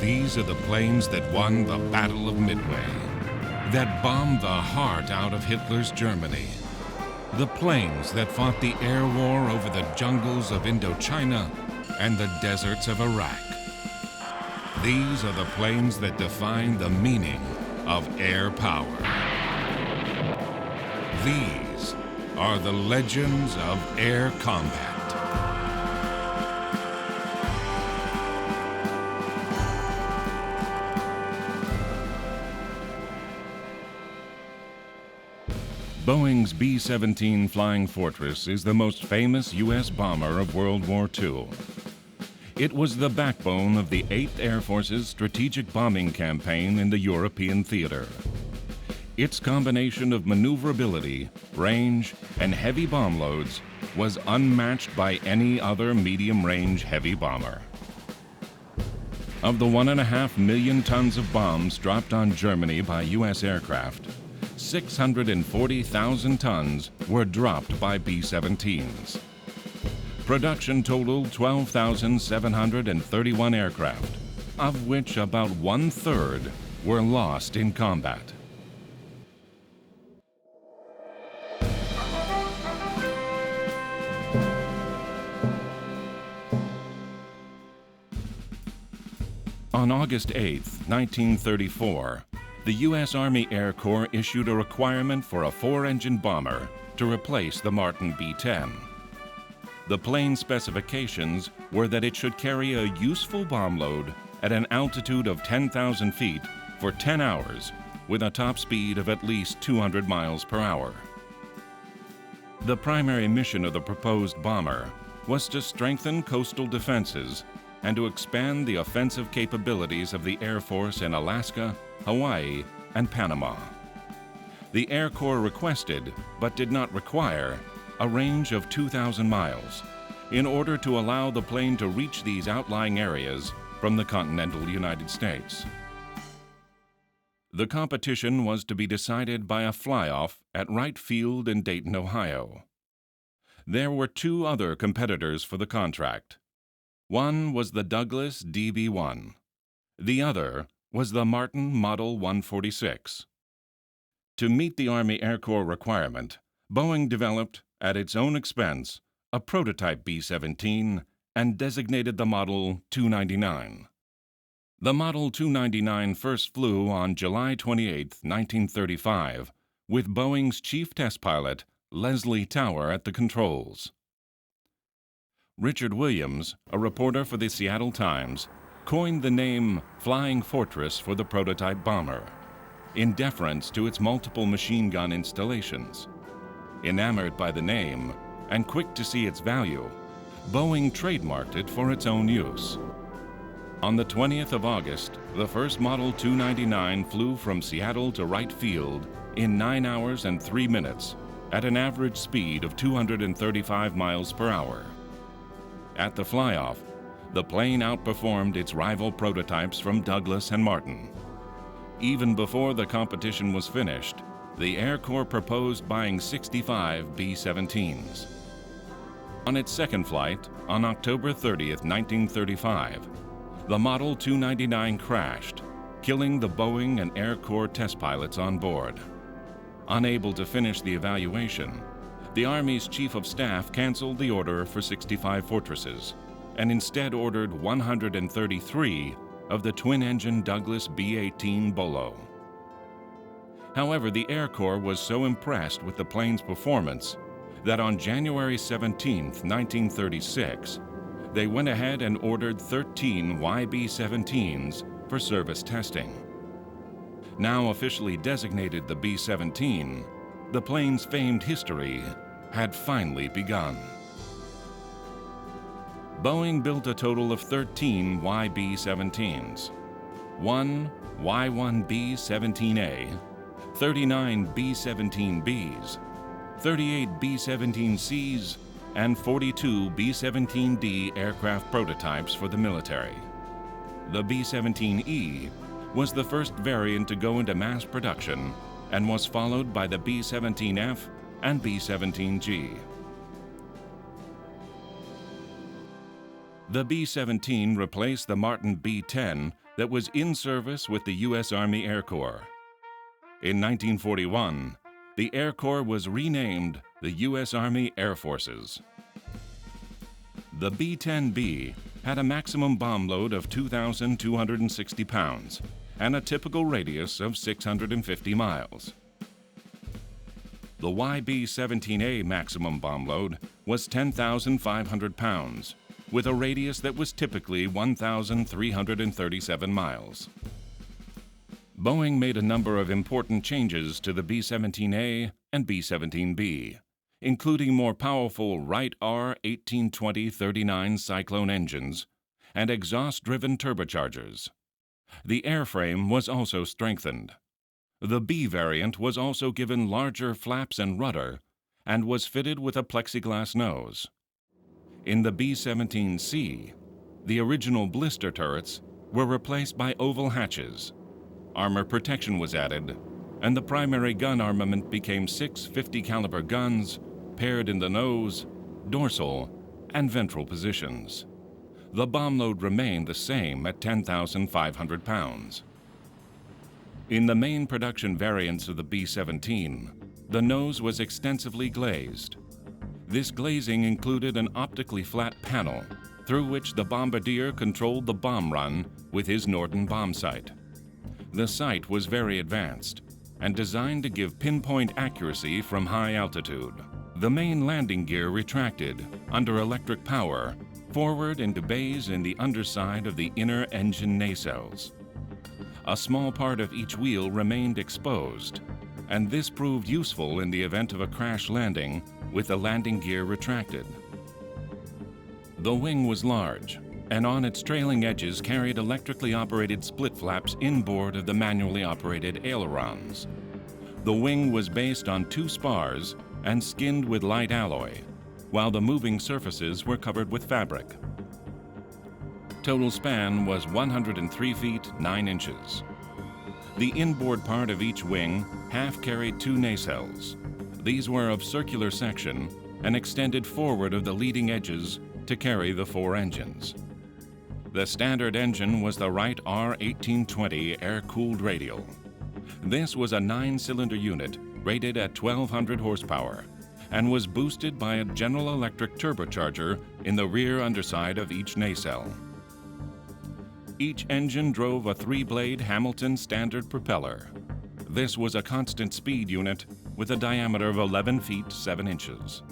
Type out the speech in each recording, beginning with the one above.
These are the planes that won the Battle of Midway, that bombed the heart out of Hitler's Germany. The planes that fought the air war over the jungles of Indochina and the deserts of Iraq. These are the planes that define the meaning of air power. These are the legends of air combat. Boeing's B-17 Flying Fortress is the most famous U.S. bomber of World War II. It was the backbone of the 8th Air Force's strategic bombing campaign in the European theater. Its combination of maneuverability, range, and heavy bomb loads was unmatched by any other medium-range heavy bomber. Of the 1.5 million tons of bombs dropped on Germany by U.S. aircraft, 640,000 tons were dropped by B-17s. Production totaled 12,731 aircraft, of which about 1/3 were lost in combat. On August 8, 1934, the U.S. Army Air Corps issued a requirement for a 4-engine bomber to replace the Martin B-10. The plane specifications were that it should carry a useful bomb load at an altitude of 10,000 feet for 10 hours with a top speed of at least 200 miles per hour. The primary mission of the proposed bomber was to strengthen coastal defenses and to expand the offensive capabilities of the Air Force in Alaska, Hawaii, and Panama. The Air Corps requested, but did not require, a range of 2,000 miles in order to allow the plane to reach these outlying areas from the continental United States. The competition was to be decided by a fly-off at Wright Field in Dayton, Ohio. There were 2 other competitors for the contract. One was the Douglas DB-1. The other was the Martin Model 146. To meet the Army Air Corps requirement, Boeing developed, at its own expense, a prototype B-17 and designated the Model 299. The Model 299 first flew on July 28, 1935, with Boeing's chief test pilot, Leslie Tower, at the controls. Richard Williams, a reporter for the Seattle Times, coined the name Flying Fortress for the prototype bomber, in deference to its multiple machine gun installations. Enamored by the name and quick to see its value, Boeing trademarked it for its own use. On the 20th of August, the first Model 299 flew from Seattle to Wright Field in 9 hours and 3 minutes at an average speed of 235 miles per hour. At the fly-off, the plane outperformed its rival prototypes from Douglas and Martin. Even before the competition was finished, the Air Corps proposed buying 65 B-17s. On its second flight, on October 30, 1935, the Model 299 crashed, killing the Boeing and Air Corps test pilots on board. Unable to finish the evaluation, the Army's Chief of Staff canceled the order for 65 Fortresses and instead ordered 133 of the twin-engine Douglas B-18 Bolo. However, the Air Corps was so impressed with the plane's performance that on January 17, 1936, they went ahead and ordered 13 YB-17s for service testing. Now officially designated the B-17, the plane's famed history had finally begun. Boeing built a total of 13 YB-17s, 1 Y-1B-17A, 39 B-17Bs, 38 B-17Cs, and 42 B-17D aircraft prototypes for the military. The B-17E was the first variant to go into mass production and was followed by the B-17F and B-17G. The B-17 replaced the Martin B-10 that was in service with the U.S. Army Air Corps. In 1941, the Air Corps was renamed the U.S. Army Air Forces. The B-10B had a maximum bomb load of 2,260 pounds and a typical radius of 650 miles. The YB-17A maximum bomb load was 10,500 pounds, with a radius that was typically 1,337 miles. Boeing made a number of important changes to the B-17A and B-17B, including more powerful Wright R-1820-39 Cyclone engines and exhaust-driven turbochargers. The airframe was also strengthened. The B variant was also given larger flaps and rudder and was fitted with a plexiglass nose. In the B-17C, the original blister turrets were replaced by oval hatches. Armor protection was added, and the primary gun armament became 6 50-caliber guns paired in the nose, dorsal, and ventral positions. The bomb load remained the same at 10,500 pounds. In the main production variants of the B-17, the nose was extensively glazed. This glazing included an optically flat panel through which the bombardier controlled the bomb run with his Norden bomb sight. The sight was very advanced and designed to give pinpoint accuracy from high altitude. The main landing gear retracted under electric power forward into bays in the underside of the inner engine nacelles. A small part of each wheel remained exposed, and this proved useful in the event of a crash landing with the landing gear retracted. The wing was large, and on its trailing edges carried electrically operated split flaps inboard of the manually operated ailerons. The wing was based on 2 spars and skinned with light alloy, while the moving surfaces were covered with fabric. Total span was 103 feet 9 inches. The inboard part of each wing half carried 2 nacelles. These were of circular section and extended forward of the leading edges to carry the 4 engines. The standard engine was the Wright R-1820 air-cooled radial. This was a 9-cylinder unit rated at 1,200 horsepower and was boosted by a General Electric turbocharger in the rear underside of each nacelle. Each engine drove a 3-blade Hamilton standard propeller. This was a constant speed unit with a diameter of 11 feet 7 inches.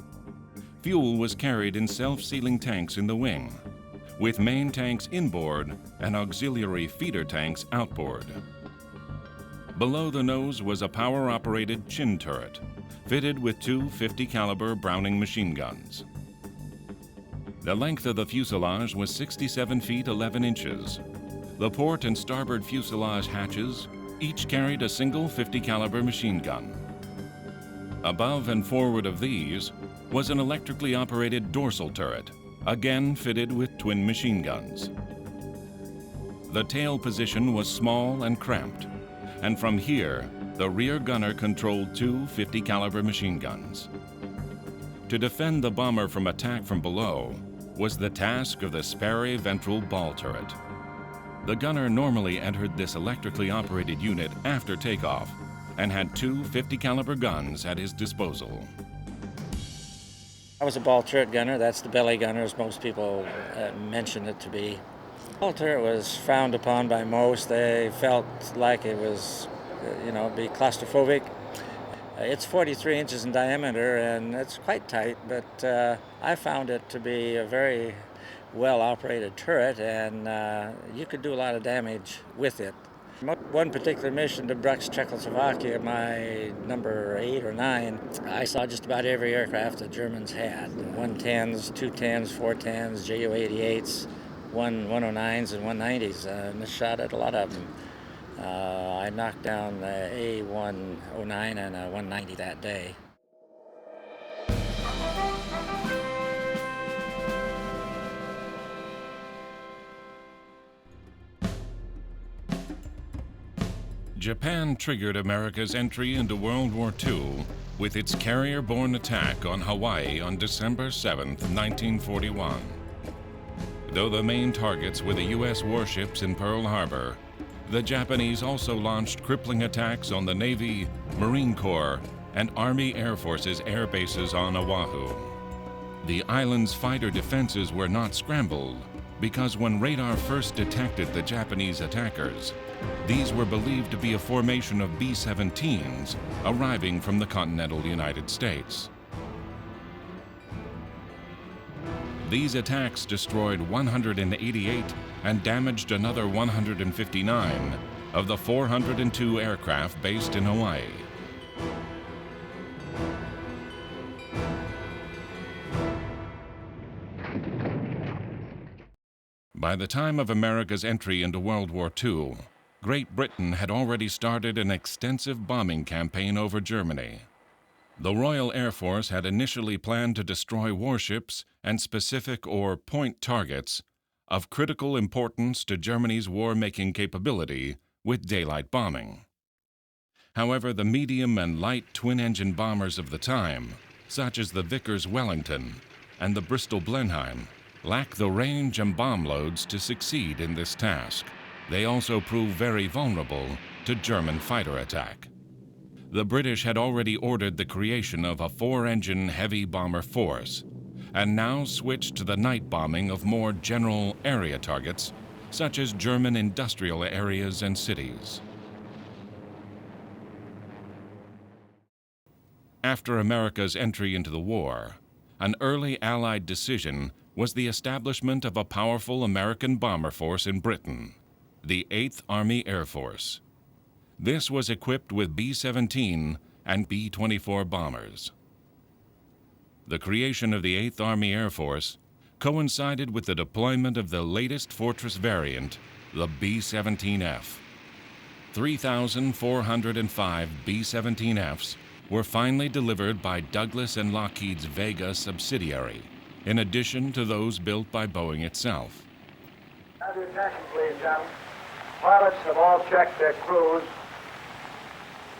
Fuel was carried in self-sealing tanks in the wing, with main tanks inboard and auxiliary feeder tanks outboard. Below the nose was a power-operated chin turret, fitted with 2 50-caliber Browning machine guns. The length of the fuselage was 67 feet 11 inches. The port and starboard fuselage hatches each carried a single 50-caliber machine gun. Above and forward of these was an electrically operated dorsal turret, again fitted with twin machine guns. The tail position was small and cramped, and from here, the rear gunner controlled 2 50-caliber machine guns. To defend the bomber from attack from below was the task of the Sperry ventral ball turret. The gunner normally entered this electrically operated unit after takeoff and had 2 50-caliber guns at his disposal. I was a ball turret gunner. That's the belly gunner, as most people mention it to be. Ball turret was frowned upon by most. They felt like it was, be claustrophobic. It's 43 inches in diameter, and it's quite tight, but I found it to be a very well-operated turret, and you could do a lot of damage with it. One particular mission to Brux, Czechoslovakia, my number 8 or 9, I saw just about every aircraft the Germans had. 110s, 210s, 410s, Ju-88s, 109s, and 190s. And I shot at a lot of them. I knocked down a 109 and a 190 that day. Japan triggered America's entry into World War II with its carrier-borne attack on Hawaii on December 7, 1941. Though the main targets were the U.S. warships in Pearl Harbor, the Japanese also launched crippling attacks on the Navy, Marine Corps, and Army Air Force's air bases on Oahu. The island's fighter defenses were not scrambled because when radar first detected the Japanese attackers, these were believed to be a formation of B-17s arriving from the continental United States. These attacks destroyed 188 and damaged another 159 of the 402 aircraft based in Hawaii. By the time of America's entry into World War II, Great Britain had already started an extensive bombing campaign over Germany. The Royal Air Force had initially planned to destroy warships and specific or point targets of critical importance to Germany's war-making capability with daylight bombing. However, the medium and light twin-engine bombers of the time, such as the Vickers Wellington and the Bristol Blenheim, lack the range and bomb loads to succeed in this task. They also prove very vulnerable to German fighter attack. The British had already ordered the creation of a 4-engine heavy bomber force, and now switched to the night bombing of more general area targets, such as German industrial areas and cities. After America's entry into the war, an early Allied decision was the establishment of a powerful American bomber force in Britain, the 8th Army Air Force. This was equipped with B-17 and B-24 bombers. The creation of the 8th Army Air Force coincided with the deployment of the latest Fortress variant, the B-17F. 3,405 B-17Fs were finally delivered by Douglas and Lockheed's Vega subsidiary, in addition to those built by Boeing itself. Now the attention, please, gentlemen. Pilots have all checked their crews.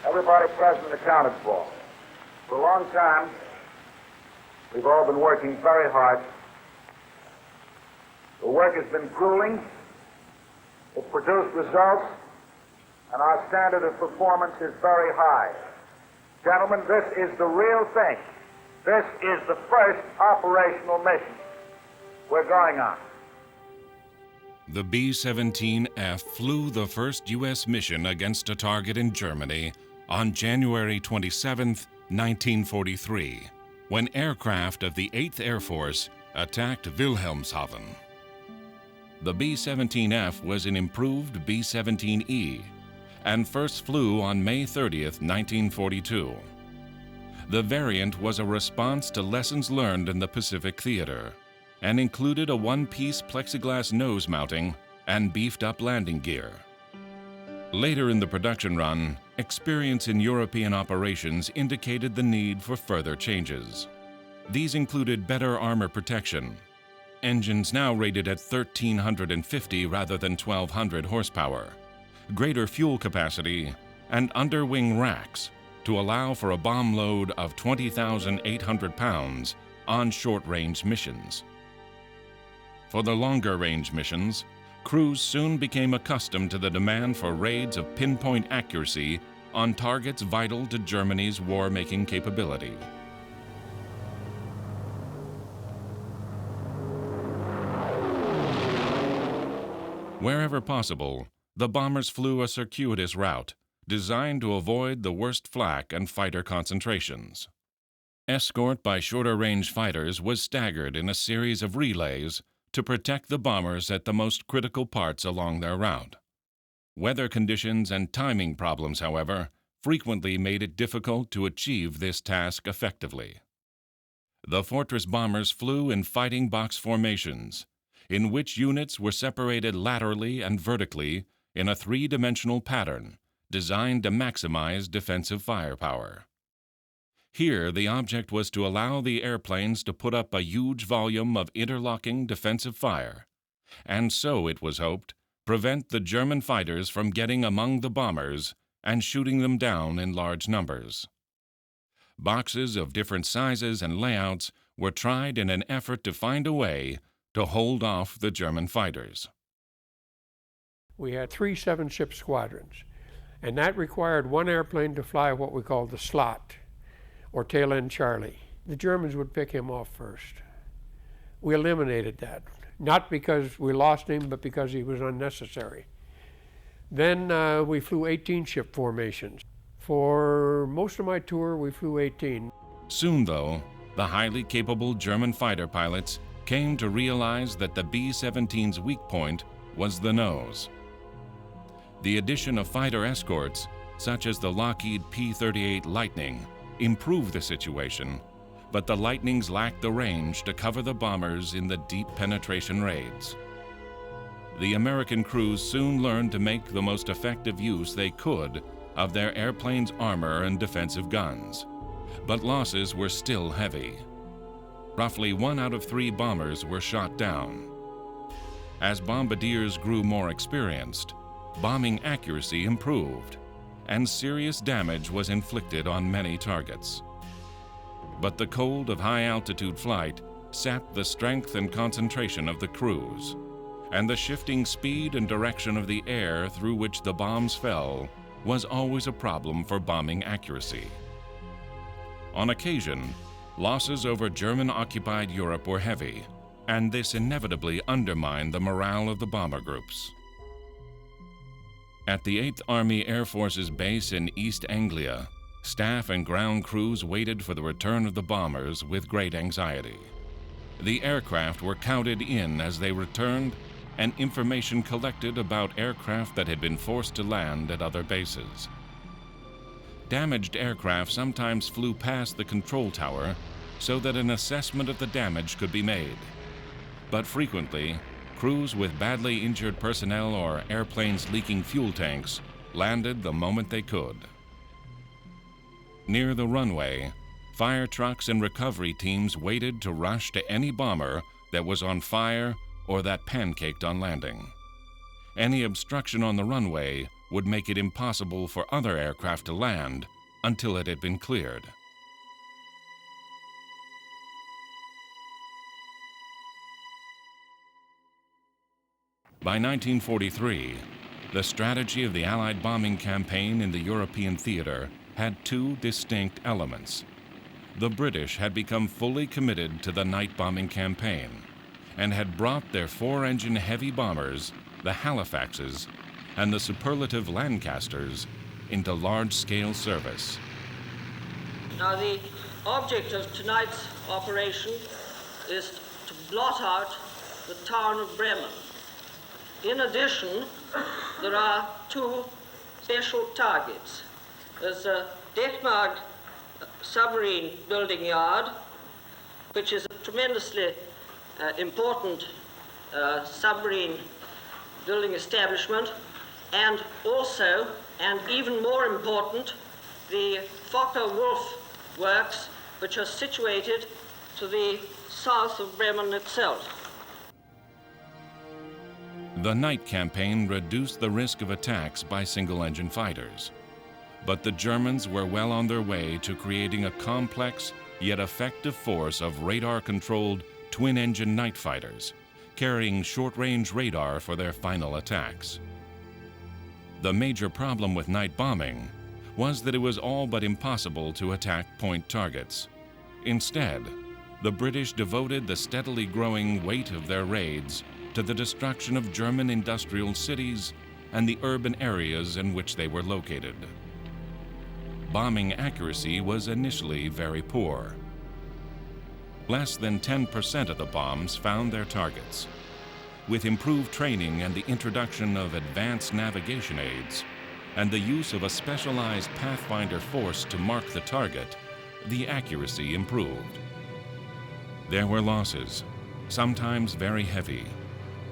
Everybody present accounted for. For a long time, we've all been working very hard. The work has been grueling. It's produced results, and our standard of performance is very high. Gentlemen, this is the real thing. This is the first operational mission we're going on. The B-17F flew the first U.S. mission against a target in Germany on January 27, 1943, when aircraft of the 8th Air Force attacked Wilhelmshaven. The B-17F was an improved B-17E and first flew on May 30, 1942. The variant was a response to lessons learned in the Pacific Theater and included a one-piece plexiglass nose mounting and beefed-up landing gear. Later in the production run, experience in European operations indicated the need for further changes. These included better armor protection, engines now rated at 1,350 rather than 1,200 horsepower, greater fuel capacity, and underwing racks to allow for a bomb load of 20,800 pounds on short-range missions. For the longer-range missions, crews soon became accustomed to the demand for raids of pinpoint accuracy on targets vital to Germany's war-making capability. Wherever possible, the bombers flew a circuitous route designed to avoid the worst flak and fighter concentrations. Escort by shorter-range fighters was staggered in a series of relays to protect the bombers at the most critical parts along their route. Weather conditions and timing problems, however, frequently made it difficult to achieve this task effectively. The Fortress bombers flew in fighting box formations, in which units were separated laterally and vertically in a three-dimensional pattern designed to maximize defensive firepower. Here, the object was to allow the airplanes to put up a huge volume of interlocking defensive fire, and so, it was hoped, prevent the German fighters from getting among the bombers and shooting them down in large numbers. Boxes of different sizes and layouts were tried in an effort to find a way to hold off the German fighters. We had 3 7-ship squadrons, and that required one airplane to fly what we called the slot, or tail end Charlie. The Germans would pick him off first. We eliminated that, not because we lost him, but because he was unnecessary. Then we flew 18-ship formations. For most of my tour, we flew 18. Soon, though, the highly capable German fighter pilots came to realize that the B-17's weak point was the nose. The addition of fighter escorts, such as the Lockheed P-38 Lightning, improved the situation, but the Lightnings lacked the range to cover the bombers in the deep penetration raids. The American crews soon learned to make the most effective use they could of their airplane's armor and defensive guns, but losses were still heavy. Roughly 1 out of 3 bombers were shot down. As bombardiers grew more experienced, bombing accuracy improved, and serious damage was inflicted on many targets. But the cold of high-altitude flight sapped the strength and concentration of the crews, and the shifting speed and direction of the air through which the bombs fell was always a problem for bombing accuracy. On occasion, losses over German-occupied Europe were heavy, and this inevitably undermined the morale of the bomber groups. At the 8th Army Air Force's base in East Anglia, staff and ground crews waited for the return of the bombers with great anxiety. The aircraft were counted in as they returned, and information collected about aircraft that had been forced to land at other bases. Damaged aircraft sometimes flew past the control tower so that an assessment of the damage could be made. But frequently, crews with badly injured personnel or airplanes leaking fuel tanks landed the moment they could. Near the runway, fire trucks and recovery teams waited to rush to any bomber that was on fire or that pancaked on landing. Any obstruction on the runway would make it impossible for other aircraft to land until it had been cleared. By 1943, the strategy of the Allied bombing campaign in the European theater had 2 distinct elements. The British had become fully committed to the night bombing campaign and had brought their 4-engine heavy bombers, the Halifaxes, and the superlative Lancasters into large-scale service. Now, the object of tonight's operation is to blot out the town of Bremen. In addition, there are 2 special targets. There's a Detmark submarine building yard, which is a tremendously important submarine building establishment, and also, and even more important, the Fokker-Wulf works, which are situated to the south of Bremen itself. The night campaign reduced the risk of attacks by single-engine fighters, but the Germans were well on their way to creating a complex yet effective force of radar-controlled twin-engine night fighters, carrying short-range radar for their final attacks. The major problem with night bombing was that it was all but impossible to attack point targets. Instead, the British devoted the steadily growing weight of their raids to the destruction of German industrial cities and the urban areas in which they were located. Bombing accuracy was initially very poor. Less than 10% of the bombs found their targets. With improved training and the introduction of advanced navigation aids, and the use of a specialized pathfinder force to mark the target, the accuracy improved. There were losses, sometimes very heavy,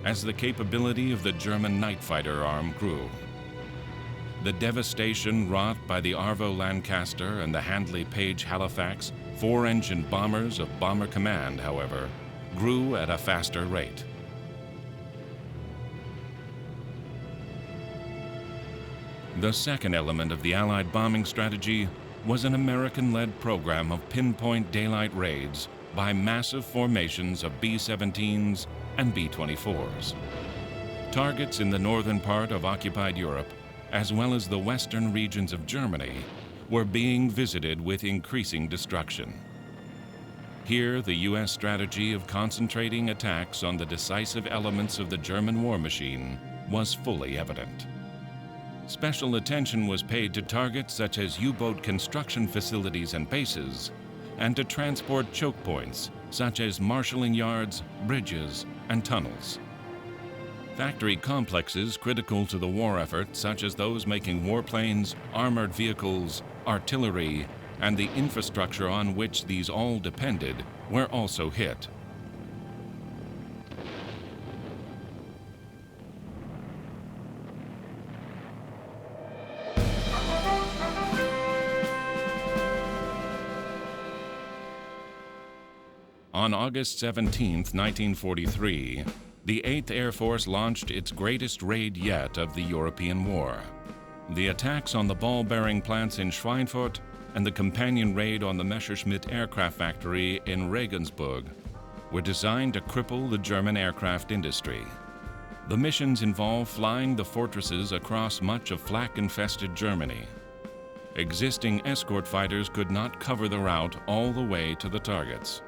as the capability of the German night fighter arm grew. The devastation wrought by the Arvo Lancaster and the Handley Page Halifax 4-engine bombers of Bomber Command, however, grew at a faster rate. The second element of the Allied bombing strategy was an American-led program of pinpoint daylight raids by massive formations of B-17s and B-24s. Targets in the northern part of occupied Europe, as well as the western regions of Germany, were being visited with increasing destruction. Here, the U.S. strategy of concentrating attacks on the decisive elements of the German war machine was fully evident. Special attention was paid to targets such as U-boat construction facilities and bases, and to transport choke points such as marshalling yards, bridges, and tunnels. Factory complexes critical to the war effort, such as those making warplanes, armored vehicles, artillery, and the infrastructure on which these all depended, were also hit. On August 17, 1943, the 8th Air Force launched its greatest raid yet of the European War. The attacks on the ball-bearing plants in Schweinfurt and the companion raid on the Messerschmitt aircraft factory in Regensburg were designed to cripple the German aircraft industry. The missions involved flying the fortresses across much of flak-infested Germany. Existing escort fighters could not cover the route all the way to the targets.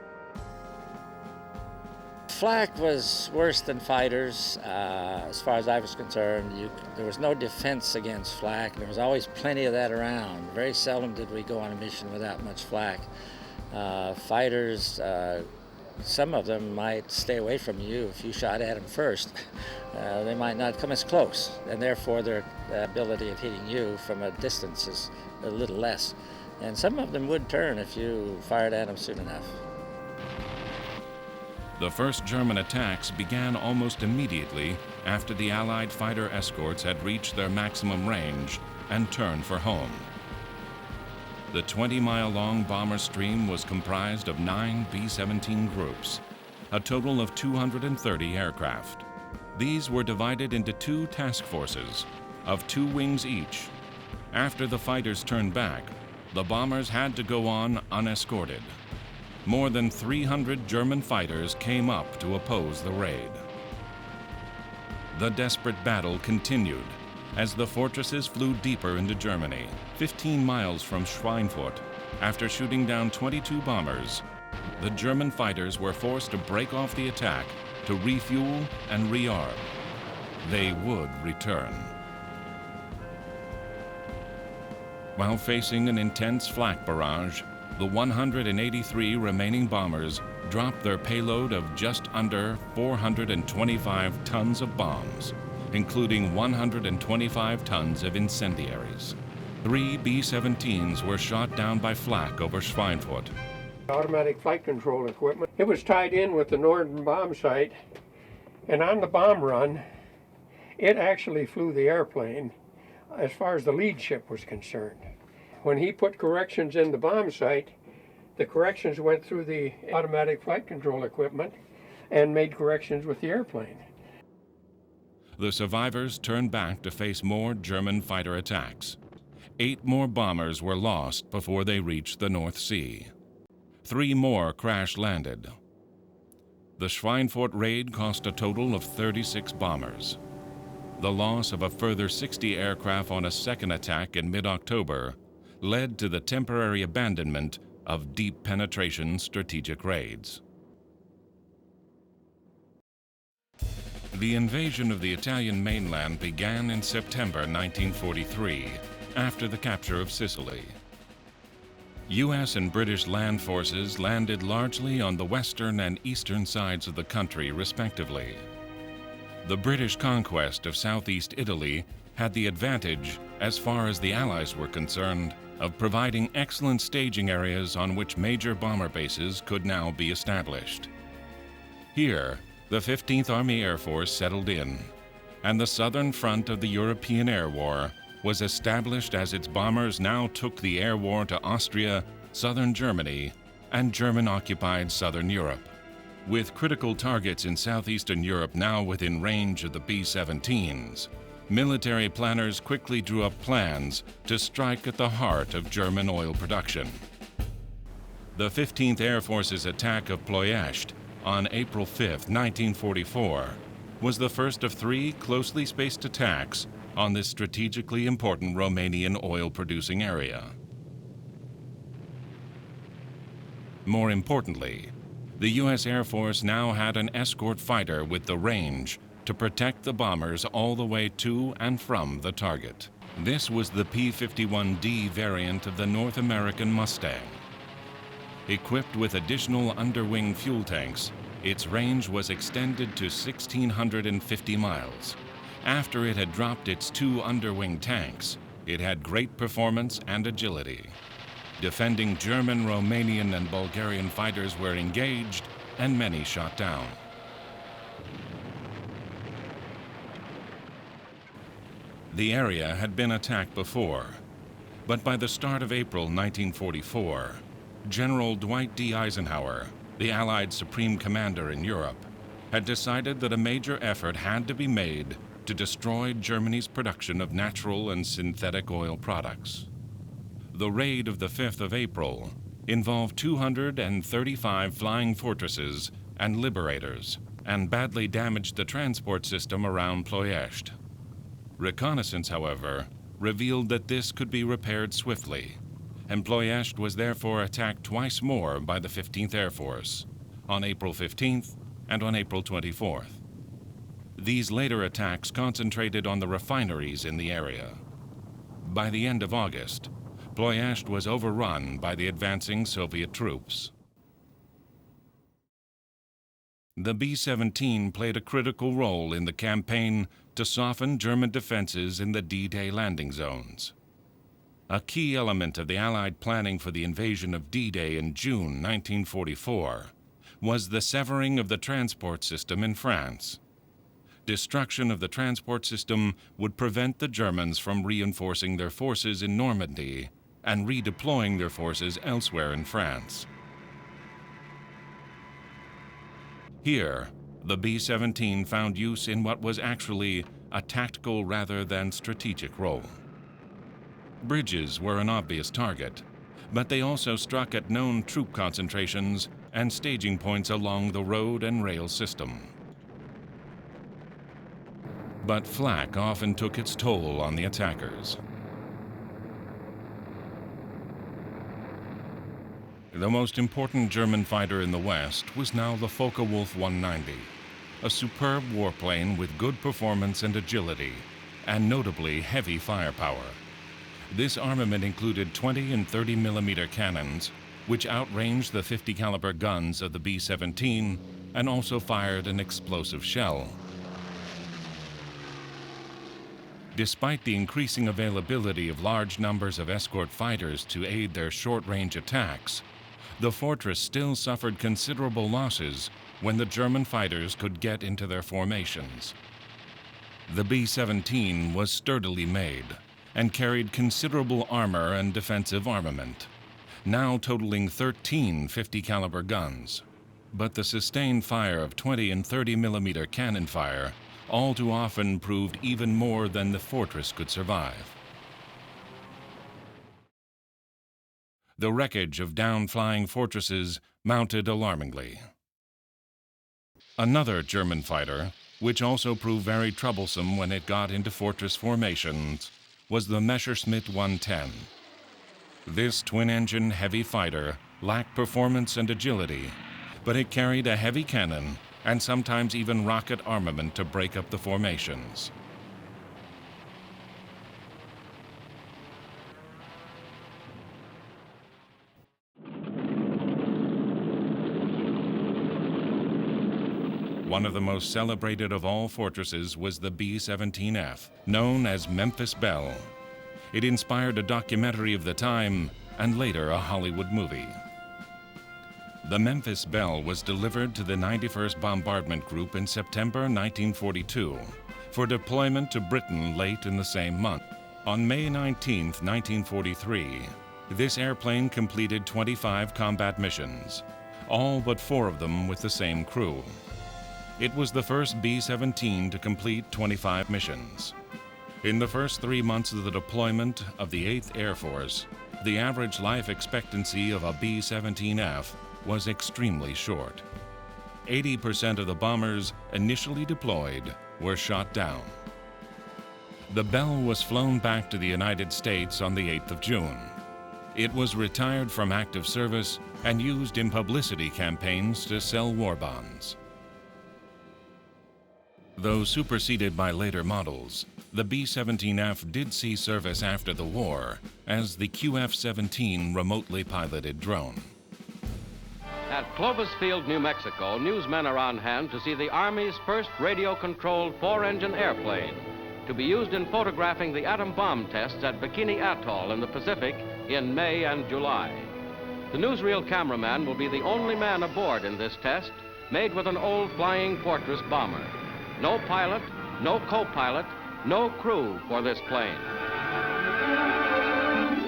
Flak was worse than fighters, as far as I was concerned. There was no defense against flak. There was always plenty of that around. Very seldom did we go on a mission without much flak. Fighters, some of them might stay away from you if you shot at them first. They might not come as close, and therefore their ability of hitting you from a distance is a little less. And some of them would turn if you fired at them soon enough. The first German attacks began almost immediately after the Allied fighter escorts had reached their maximum range and turned for home. The 20-mile-long bomber stream was comprised of 9 B-17 groups, a total of 230 aircraft. These were divided into 2 task forces of 2 wings each. After the fighters turned back, the bombers had to go on unescorted. More than 300 German fighters came up to oppose the raid. The desperate battle continued as the fortresses flew deeper into Germany, 15 miles from Schweinfurt. After shooting down 22 bombers, the German fighters were forced to break off the attack to refuel and rearm. They would return. While facing an intense flak barrage, the 183 remaining bombers dropped their payload of just under 425 tons of bombs, including 125 tons of incendiaries. 3 B-17s were shot down by flak over Schweinfurt. Automatic flight control equipment. It was tied in with the northern bomb sight, and on the bomb run, it actually flew the airplane as far as the lead ship was concerned. When he put corrections in the bomb sight, the corrections went through the automatic flight control equipment and made corrections with the airplane. The survivors turned back to face more German fighter attacks. 8 more bombers were lost before they reached the North Sea. 3 more crash-landed. The Schweinfurt raid cost a total of 36 bombers. The loss of a further 60 aircraft on a second attack in mid-October led to the temporary abandonment of deep penetration strategic raids. The invasion of the Italian mainland began in September 1943, after the capture of Sicily. U.S. and British land forces landed largely on the western and eastern sides of the country, respectively. The British conquest of southeast Italy had the advantage, as far as the Allies were concerned, of providing excellent staging areas on which major bomber bases could now be established. Here, the 15th Army Air Force settled in, and the southern front of the European Air War was established as its bombers now took the air war to Austria, southern Germany, and German-occupied southern Europe. With critical targets in southeastern Europe now within range of the B-17s, military planners quickly drew up plans to strike at the heart of German oil production. The 15th Air Force's attack of Ploiești on April 5, 1944, was the first of 3 closely spaced attacks on this strategically important Romanian oil-producing area. More importantly, the U.S. Air Force now had an escort fighter with the range to protect the bombers all the way to and from the target. This was the P-51D variant of the North American Mustang. Equipped with additional underwing fuel tanks, its range was extended to 1,650 miles. After it had dropped its 2 underwing tanks, it had great performance and agility. Defending German, Romanian, and Bulgarian fighters were engaged and many shot down. The area had been attacked before, but by the start of April 1944, General Dwight D. Eisenhower, the Allied Supreme Commander in Europe, had decided that a major effort had to be made to destroy Germany's production of natural and synthetic oil products. The raid of the 5th of April involved 235 flying fortresses and liberators and badly damaged the transport system around Ploiești. Reconnaissance, however, revealed that this could be repaired swiftly, and Ploiești was therefore attacked twice more by the 15th Air Force, on April 15th and on April 24th. These later attacks concentrated on the refineries in the area. By the end of August, Ploiești was overrun by the advancing Soviet troops. The B-17 played a critical role in the campaign to soften German defenses in the D-Day landing zones. A key element of the Allied planning for the invasion of D-Day in June 1944 was the severing of the transport system in France. Destruction of the transport system would prevent the Germans from reinforcing their forces in Normandy and redeploying their forces elsewhere in France. Here, the B-17 found use in what was actually a tactical rather than strategic role. Bridges were an obvious target, but they also struck at known troop concentrations and staging points along the road and rail system. But flak often took its toll on the attackers. The most important German fighter in the West was now the Focke-Wulf 190, a superb warplane with good performance and agility, and notably heavy firepower. This armament included 20 and 30 millimeter cannons, which outranged the 50 caliber guns of the B-17 and also fired an explosive shell. Despite the increasing availability of large numbers of escort fighters to aid their short-range attacks, the fortress still suffered considerable losses when the German fighters could get into their formations. The B-17 was sturdily made and carried considerable armor and defensive armament, now totaling 13 50 caliber guns. But the sustained fire of 20 and 30 millimeter cannon fire all too often proved even more than the fortress could survive. The wreckage of down-flying fortresses mounted alarmingly. Another German fighter, which also proved very troublesome when it got into fortress formations, was the Messerschmitt 110. This twin-engine heavy fighter lacked performance and agility, but it carried a heavy cannon and sometimes even rocket armament to break up the formations. One of the most celebrated of all fortresses was the B-17F, known as Memphis Belle. It inspired a documentary of the time and later a Hollywood movie. The Memphis Belle was delivered to the 91st Bombardment Group in September 1942 for deployment to Britain late in the same month. On May 19, 1943, this airplane completed 25 combat missions, all but 4 of them with the same crew. It was the first B-17 to complete 25 missions. In the first 3 months of the deployment of the 8th Air Force, the average life expectancy of a B-17F was extremely short. 80% of the bombers initially deployed were shot down. The Bell was flown back to the United States on the 8th of June. It was retired from active service and used in publicity campaigns to sell war bonds. Though superseded by later models, the B-17F did see service after the war as the QF-17 remotely piloted drone. At Clovis Field, New Mexico, newsmen are on hand to see the Army's first radio-controlled four-engine airplane to be used in photographing the atom bomb tests at Bikini Atoll in the Pacific in May and July. The newsreel cameraman will be the only man aboard in this test, made with an old Flying Fortress bomber. No pilot, no co-pilot, no crew for this plane.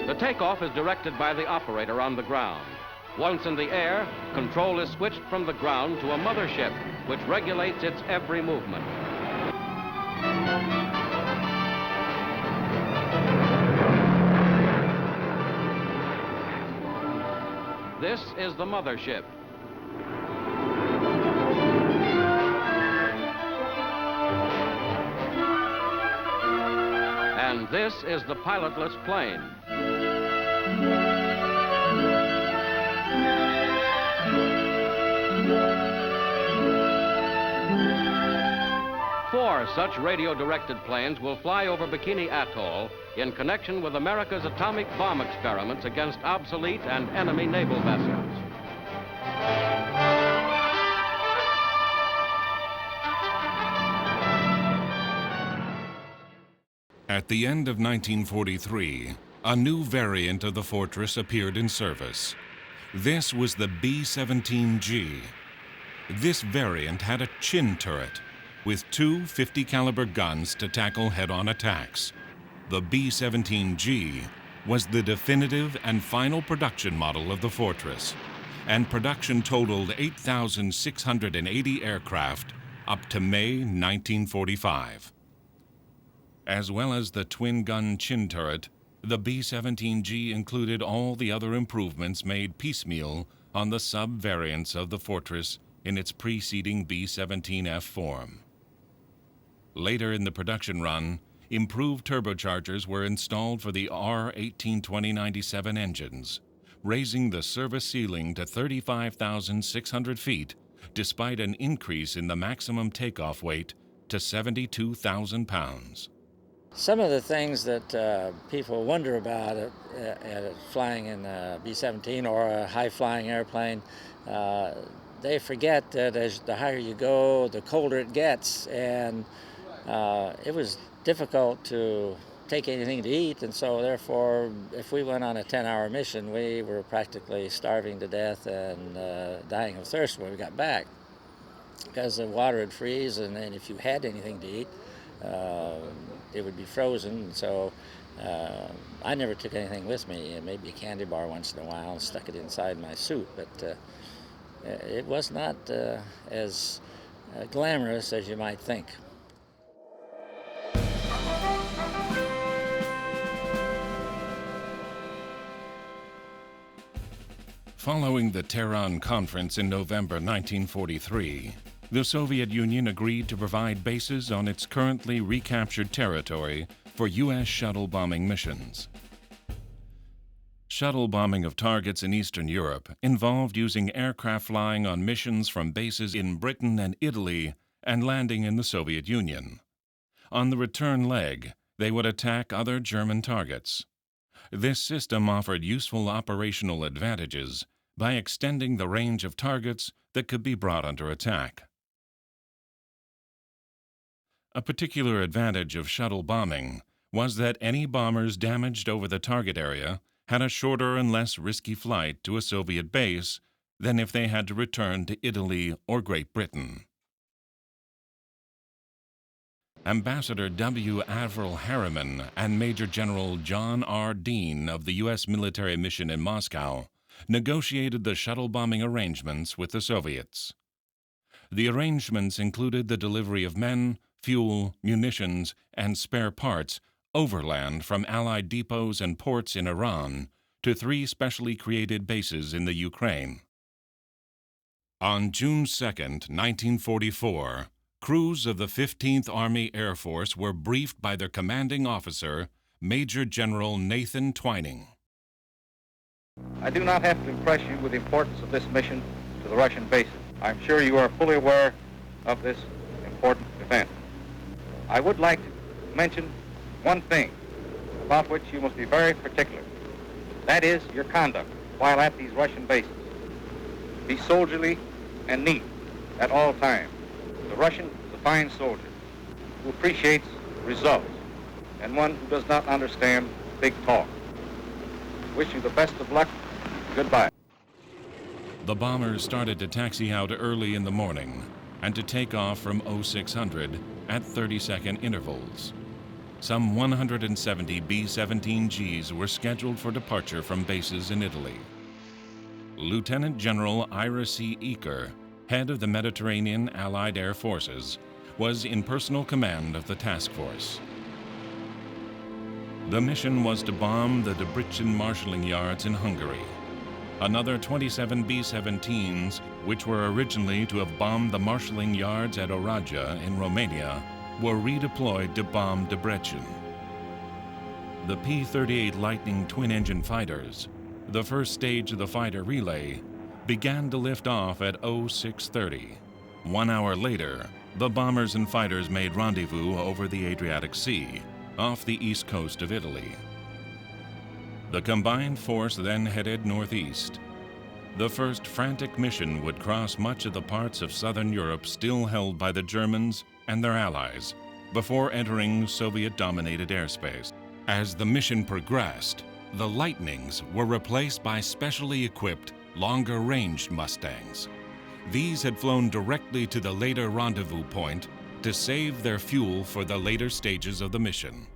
The takeoff is directed by the operator on the ground. Once in the air, control is switched from the ground to a mothership, which regulates its every movement. This is the mothership. And this is the pilotless plane. Four such radio-directed planes will fly over Bikini Atoll in connection with America's atomic bomb experiments against obsolete and enemy naval vessels. At the end of 1943, a new variant of the Fortress appeared in service. This was the B-17G. This variant had a chin turret with two 50-caliber guns to tackle head-on attacks. The B-17G was the definitive and final production model of the Fortress, and production totaled 8,680 aircraft up to May 1945. As well as the twin-gun chin turret, the B-17G included all the other improvements made piecemeal on the sub-variants of the Fortress in its preceding B-17F form. Later in the production run, improved turbochargers were installed for the R-1820-97 engines, raising the service ceiling to 35,600 feet, despite an increase in the maximum takeoff weight to 72,000 pounds. Some of the things that people wonder about flying in a B-17 or a high-flying airplane, they forget that as the higher you go, the colder it gets, and it was difficult to take anything to eat, and so therefore, if we went on a 10-hour mission, we were practically starving to death and dying of thirst when we got back, because the water would freeze, and then if you had anything to eat, it would be frozen. So I never took anything with me, maybe a candy bar once in a while, and stuck it inside my suit, but it was not as glamorous as you might think. Following the Tehran Conference in November 1943, the Soviet Union agreed to provide bases on its currently recaptured territory for U.S. shuttle bombing missions. Shuttle bombing of targets in Eastern Europe involved using aircraft flying on missions from bases in Britain and Italy and landing in the Soviet Union. On the return leg, they would attack other German targets. This system offered useful operational advantages by extending the range of targets that could be brought under attack. A particular advantage of shuttle bombing was that any bombers damaged over the target area had a shorter and less risky flight to a Soviet base than if they had to return to Italy or Great Britain. Ambassador W. Avril Harriman and Major General John R. Dean of the U.S. military mission in Moscow negotiated the shuttle bombing arrangements with the Soviets. The arrangements included the delivery of men, fuel, munitions, and spare parts overland from Allied depots and ports in Iran to 3 specially created bases in the Ukraine. On June 2, 1944, crews of the 15th Army Air Force were briefed by their commanding officer, Major General Nathan Twining. I do not have to impress you with the importance of this mission to the Russian bases. I'm sure you are fully aware of this important event. I would like to mention one thing about which you must be very particular. That is your conduct while at these Russian bases. Be soldierly and neat at all times. The Russian is a fine soldier who appreciates results and one who does not understand big talk. Wish you the best of luck. Goodbye. The bombers started to taxi out early in the morning and to take off from 0600 at 30-second intervals. Some 170 B-17Gs were scheduled for departure from bases in Italy. Lieutenant General Ira C. Eaker, head of the Mediterranean Allied Air Forces, was in personal command of the task force. The mission was to bomb the Debrecen marshalling yards in Hungary. Another 27 B-17s, which were originally to have bombed the marshalling yards at Oradea in Romania, were redeployed to bomb Debrecen. The P-38 Lightning twin-engine fighters, the first stage of the fighter relay, began to lift off at 0630. 1 hour later, the bombers and fighters made rendezvous over the Adriatic Sea, off the east coast of Italy. The combined force then headed northeast. The first frantic mission would cross much of the parts of southern Europe still held by the Germans and their allies before entering Soviet-dominated airspace. As the mission progressed, the Lightnings were replaced by specially equipped, longer-ranged Mustangs. These had flown directly to the later rendezvous point to save their fuel for the later stages of the mission.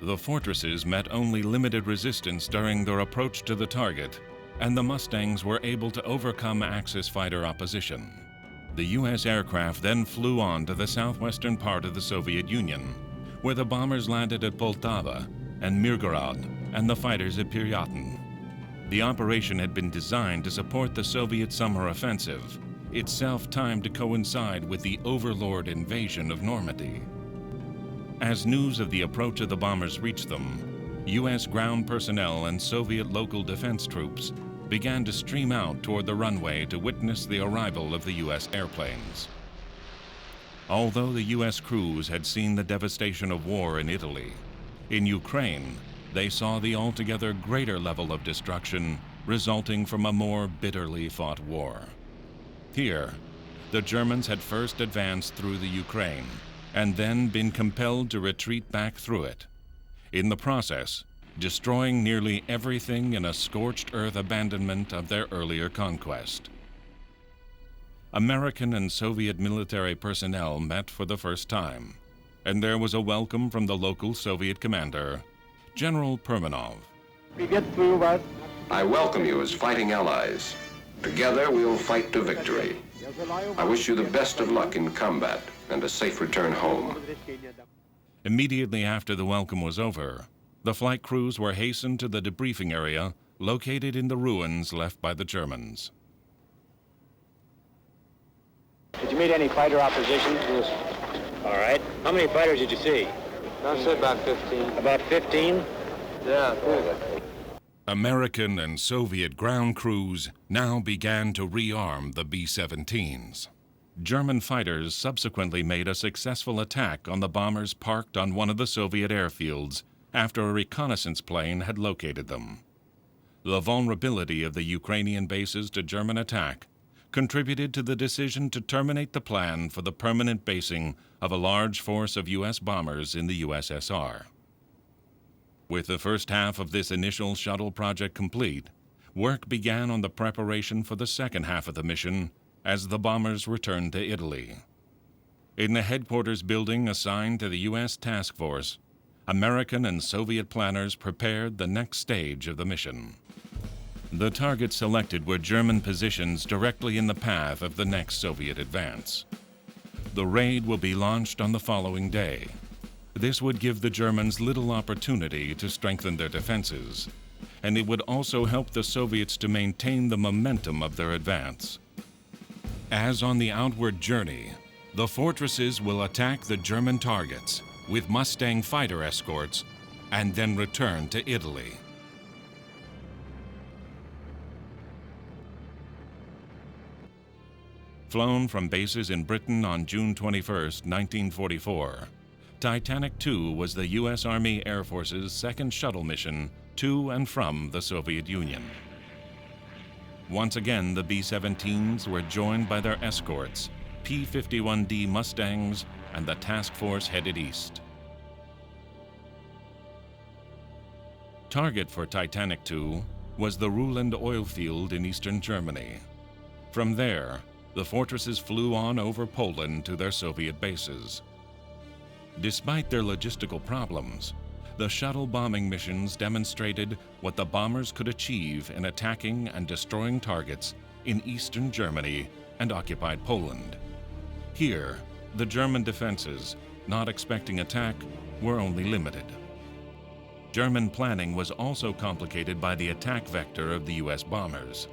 The fortresses met only limited resistance during their approach to the target, and the Mustangs were able to overcome Axis fighter opposition. The U.S. aircraft then flew on to the southwestern part of the Soviet Union, where the bombers landed at Poltava and Mirgorod, and the fighters at Piryatyn. The operation had been designed to support the Soviet summer offensive, itself timed to coincide with the Overlord invasion of Normandy. As news of the approach of the bombers reached them, U.S. ground personnel and Soviet local defense troops began to stream out toward the runway to witness the arrival of the U.S. airplanes. Although the U.S. crews had seen the devastation of war in Italy, in Ukraine, they saw the altogether greater level of destruction resulting from a more bitterly fought war. Here, the Germans had first advanced through the Ukraine and then been compelled to retreat back through it, in the process destroying nearly everything in a scorched earth abandonment of their earlier conquest. American and Soviet military personnel met for the first time, and there was a welcome from the local Soviet commander, General Permanov. We get through, but I welcome you as fighting allies. Together we will fight to victory. I wish you the best of luck in combat and a safe return home. Immediately after the welcome was over, the flight crews were hastened to the debriefing area located in the ruins left by the Germans. Did you meet any fighter opposition? Yes. All right. How many fighters did you see? I'd say about 15. About 15? Yeah, American and Soviet ground crews now began to rearm the B-17s. German fighters subsequently made a successful attack on the bombers parked on one of the Soviet airfields after a reconnaissance plane had located them. The vulnerability of the Ukrainian bases to German attack contributed to the decision to terminate the plan for the permanent basing of a large force of U.S. bombers in the USSR. With the first half of this initial shuttle project complete, work began on the preparation for the second half of the mission as the bombers returned to Italy. In the headquarters building assigned to the U.S. task force, American and Soviet planners prepared the next stage of the mission. The targets selected were German positions directly in the path of the next Soviet advance. The raid will be launched on the following day. This would give the Germans little opportunity to strengthen their defenses, and it would also help the Soviets to maintain the momentum of their advance. As on the outward journey, the fortresses will attack the German targets with Mustang fighter escorts and then return to Italy. Flown from bases in Britain on June 21, 1944, Titanic II was the U.S. Army Air Force's second shuttle mission to and from the Soviet Union. Once again, the B-17s were joined by their escorts, P-51D Mustangs, and the task force headed east. Target for Titanic II was the Ruhland oil field in eastern Germany. From there, the fortresses flew on over Poland to their Soviet bases. Despite their logistical problems, the shuttle bombing missions demonstrated what the bombers could achieve in attacking and destroying targets in eastern Germany and occupied Poland. Here, the German defenses, not expecting attack, were only limited. German planning was also complicated by the attack vector of the U.S. bombers.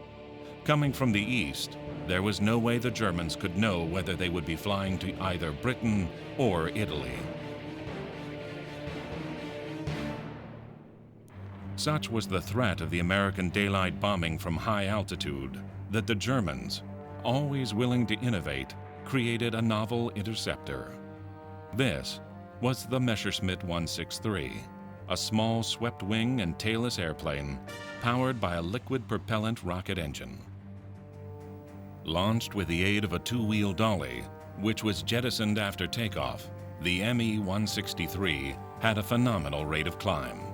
Coming from the east, there was no way the Germans could know whether they would be flying to either Britain or Italy. Such was the threat of the American daylight bombing from high altitude that the Germans, always willing to innovate, created a novel interceptor. This was the Messerschmitt 163, a small swept-wing and tailless airplane powered by a liquid propellant rocket engine. Launched with the aid of a two-wheel dolly, which was jettisoned after takeoff, the Me-163 had a phenomenal rate of climb.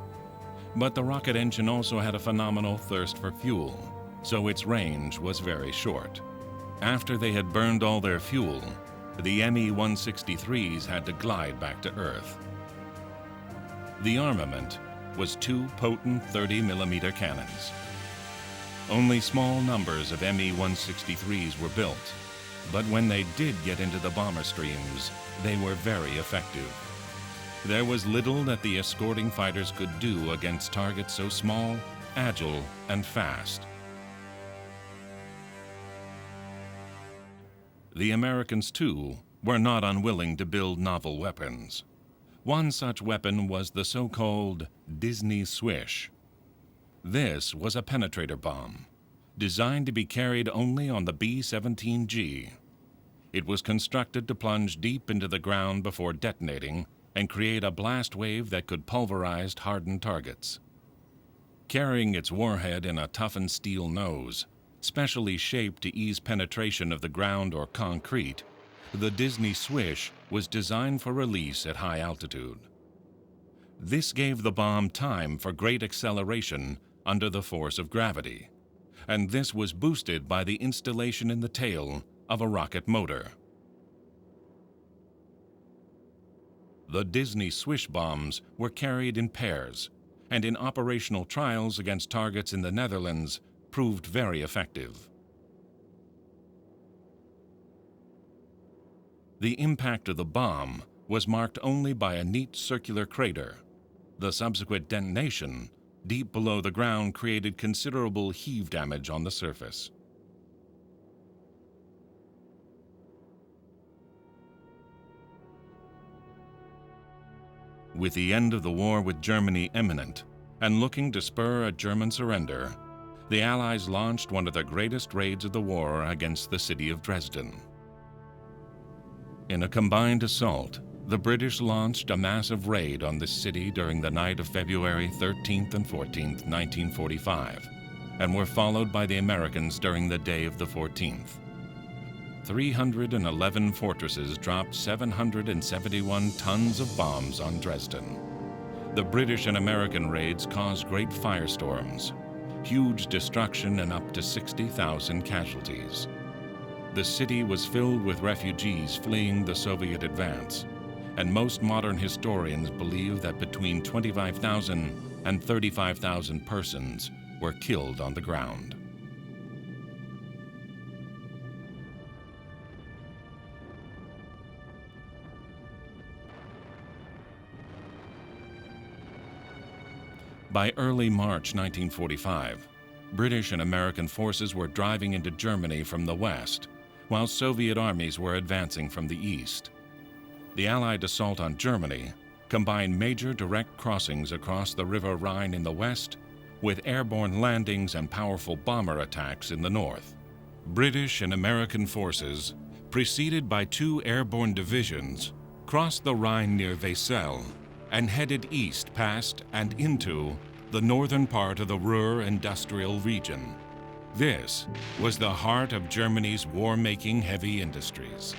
But the rocket engine also had a phenomenal thirst for fuel, so its range was very short. After they had burned all their fuel, the Me-163s had to glide back to Earth. The armament was two potent 30mm cannons. Only small numbers of Me-163s were built, but when they did get into the bomber streams, they were very effective. There was little that the escorting fighters could do against targets so small, agile, and fast. The Americans, too, were not unwilling to build novel weapons. One such weapon was the so-called Disney Swish. This was a penetrator bomb, designed to be carried only on the B-17G. It was constructed to plunge deep into the ground before detonating and create a blast wave that could pulverize hardened targets. Carrying its warhead in a toughened steel nose, specially shaped to ease penetration of the ground or concrete, the Disney Swish was designed for release at high altitude. This gave the bomb time for great acceleration under the force of gravity, and this was boosted by the installation in the tail of a rocket motor. The Disney Swish bombs were carried in pairs, and in operational trials against targets in the Netherlands proved very effective. The impact of the bomb was marked only by a neat circular crater. The subsequent detonation deep below the ground created considerable heave damage on the surface. With the end of the war with Germany imminent and looking to spur a German surrender, the Allies launched one of their greatest raids of the war against the city of Dresden. In a combined assault, the British launched a massive raid on this city during the night of February 13th and 14th, 1945, and were followed by the Americans during the day of the 14th. 311 fortresses dropped 771 tons of bombs on Dresden. The British and American raids caused great firestorms, huge destruction, and up to 60,000 casualties. The city was filled with refugees fleeing the Soviet advance, and most modern historians believe that between 25,000 and 35,000 persons were killed on the ground. By early March 1945, British and American forces were driving into Germany from the west, while Soviet armies were advancing from the east. The Allied assault on Germany combined major direct crossings across the River Rhine in the west with airborne landings and powerful bomber attacks in the north. British and American forces, preceded by 2 airborne divisions, crossed the Rhine near Wesel and headed east past and into the northern part of the Ruhr industrial region. This was the heart of Germany's war-making heavy industries.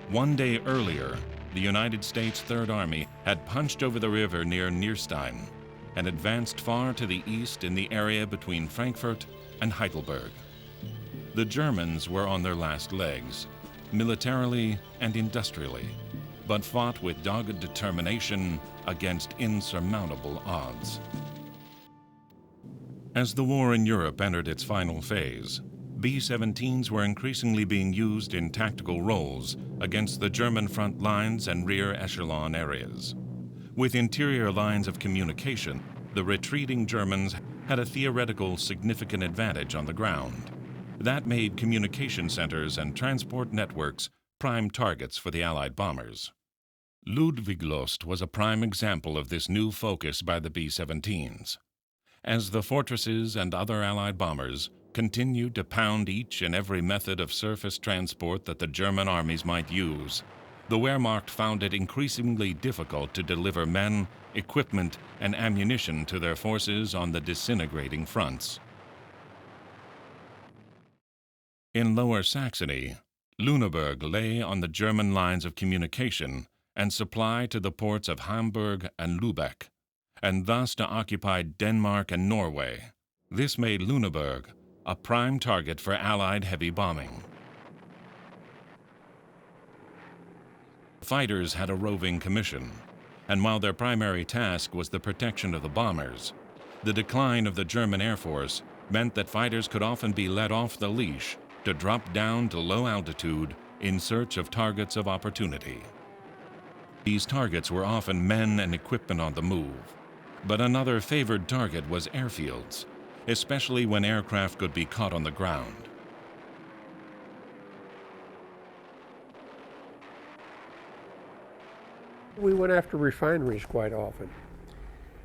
One day earlier, the United States Third Army had punched over the river near Nierstein and advanced far to the east in the area between Frankfurt and Heidelberg. The Germans were on their last legs, militarily and industrially, but fought with dogged determination against insurmountable odds. As the war in Europe entered its final phase, B-17s were increasingly being used in tactical roles against the German front lines and rear echelon areas. With interior lines of communication, the retreating Germans had a theoretical significant advantage on the ground. That made communication centers and transport networks prime targets for the Allied bombers. Ludwigslust was a prime example of this new focus by the B-17s. As the fortresses and other Allied bombers continued to pound each and every method of surface transport that the German armies might use, the Wehrmacht found it increasingly difficult to deliver men, equipment, and ammunition to their forces on the disintegrating fronts. In Lower Saxony, Lüneburg lay on the German lines of communication and supply to the ports of Hamburg and Lübeck, and thus to occupy Denmark and Norway. This made Lüneburg a prime target for Allied heavy bombing. Fighters had a roving commission, and while their primary task was the protection of the bombers, the decline of the German Air Force meant that fighters could often be let off the leash to drop down to low altitude in search of targets of opportunity. These targets were often men and equipment on the move, but another favored target was airfields, especially when aircraft could be caught on the ground. We went after refineries quite often,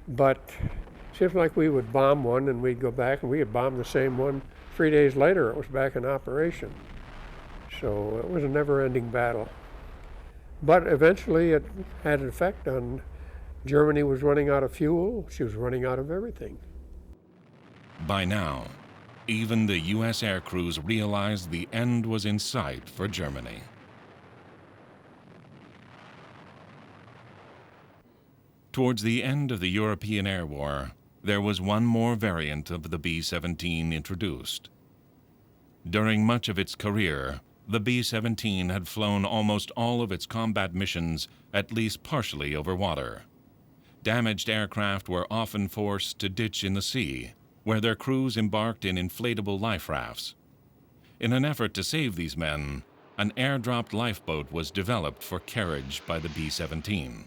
but it seems like we would bomb one and we'd go back and we had bombed the same one 3 days later. It was back in operation. So it was a never-ending battle. But eventually it had an effect on Germany. Was running out of fuel. She was running out of everything. By now, even the U.S. air crews realized the end was in sight for Germany. Towards the end of the European Air War, there was one more variant of the B-17 introduced. During much of its career, the B-17 had flown almost all of its combat missions at least partially over water. Damaged aircraft were often forced to ditch in the sea, where their crews embarked in inflatable life rafts. In an effort to save these men, an airdropped lifeboat was developed for carriage by the B-17.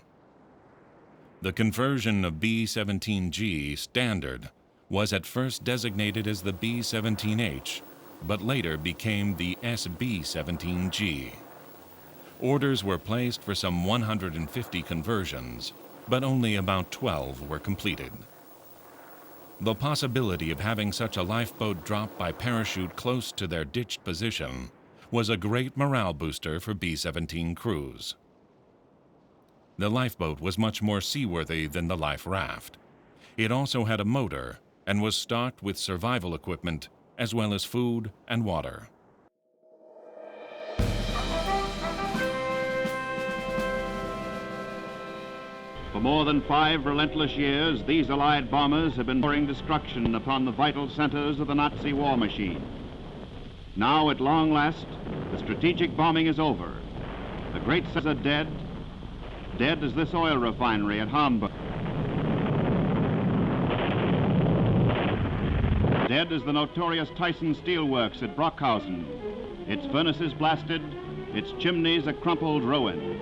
The conversion of B-17G Standard was at first designated as the B-17H, but later became the SB-17G. Orders were placed for some 150 conversions, but only about 12 were completed. The possibility of having such a lifeboat drop by parachute close to their ditched position was a great morale booster for B-17 crews. The lifeboat was much more seaworthy than the life raft. It also had a motor and was stocked with survival equipment as well as food and water. For more than 5 relentless years, these Allied bombers have been pouring destruction upon the vital centers of the Nazi war machine. Now, at long last, the strategic bombing is over. The great cities are dead. Dead is this oil refinery at Hamburg. Dead is the notorious Tyson Steel Works at Brockhausen. Its furnaces blasted, its chimneys a crumpled ruin.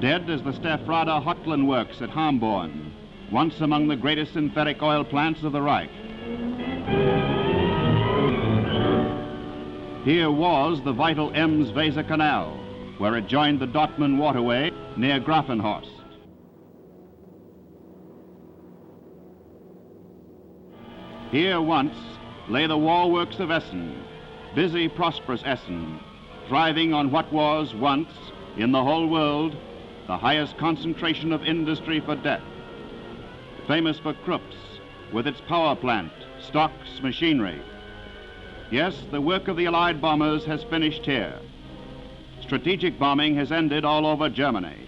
Dead is the Steffrader Hotland Works at Hamborn, once among the greatest synthetic oil plants of the Reich. Here was the vital Ems-Weser Canal, where it joined the Dortmund waterway near Grafenhorst. Here once lay the war works of Essen, busy, prosperous Essen, thriving on what was once, in the whole world, the highest concentration of industry for death. Famous for Krupp's, with its power plant, stocks, machinery. Yes, the work of the Allied bombers has finished here. Strategic bombing has ended all over Germany.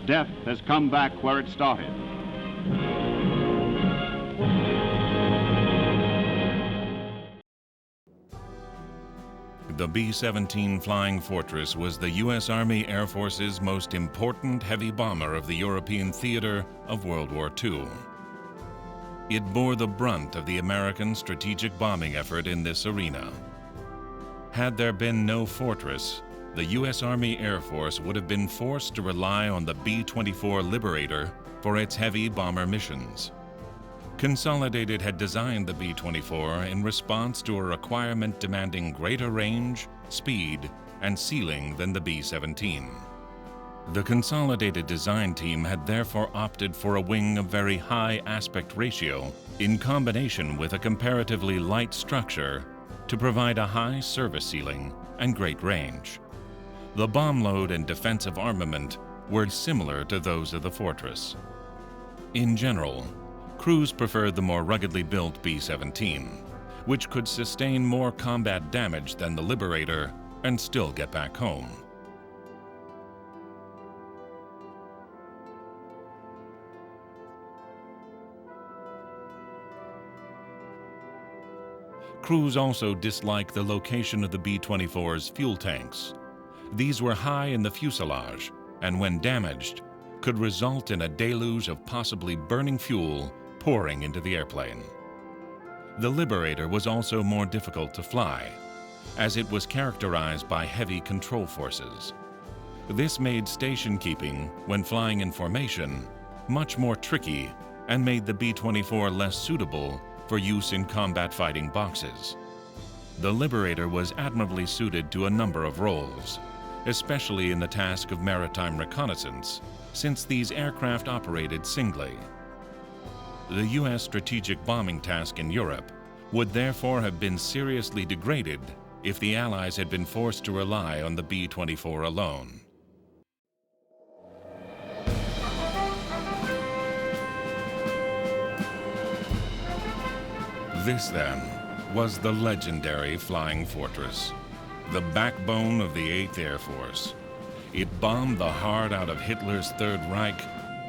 Death has come back where it started. The B-17 Flying Fortress was the U.S. Army Air Force's most important heavy bomber of the European theater of World War II. It bore the brunt of the American strategic bombing effort in this arena. Had there been no fortress, the U.S. Army Air Force would have been forced to rely on the B-24 Liberator for its heavy bomber missions. Consolidated had designed the B-24 in response to a requirement demanding greater range, speed, and ceiling than the B-17. The Consolidated design team had therefore opted for a wing of very high aspect ratio in combination with a comparatively light structure to provide a high service ceiling and great range. The bomb load and defensive armament were similar to those of the Fortress. In general, crews preferred the more ruggedly built B-17, which could sustain more combat damage than the Liberator and still get back home. Crews also disliked the location of the B-24's fuel tanks. These were high in the fuselage, and when damaged, could result in a deluge of possibly burning fuel pouring into the airplane. The Liberator was also more difficult to fly, as it was characterized by heavy control forces. This made station keeping, when flying in formation, much more tricky and made the B-24 less suitable for use in combat fighting boxes. The Liberator was admirably suited to a number of roles, especially in the task of maritime reconnaissance, since these aircraft operated singly. The U.S. strategic bombing task in Europe would therefore have been seriously degraded if the Allies had been forced to rely on the B-24 alone. This, then, was the legendary Flying Fortress, the backbone of the 8th Air Force. It bombed the heart out of Hitler's Third Reich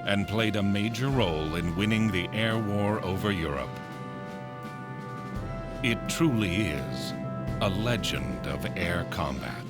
and played a major role in winning the air war over Europe. It truly is a legend of air combat.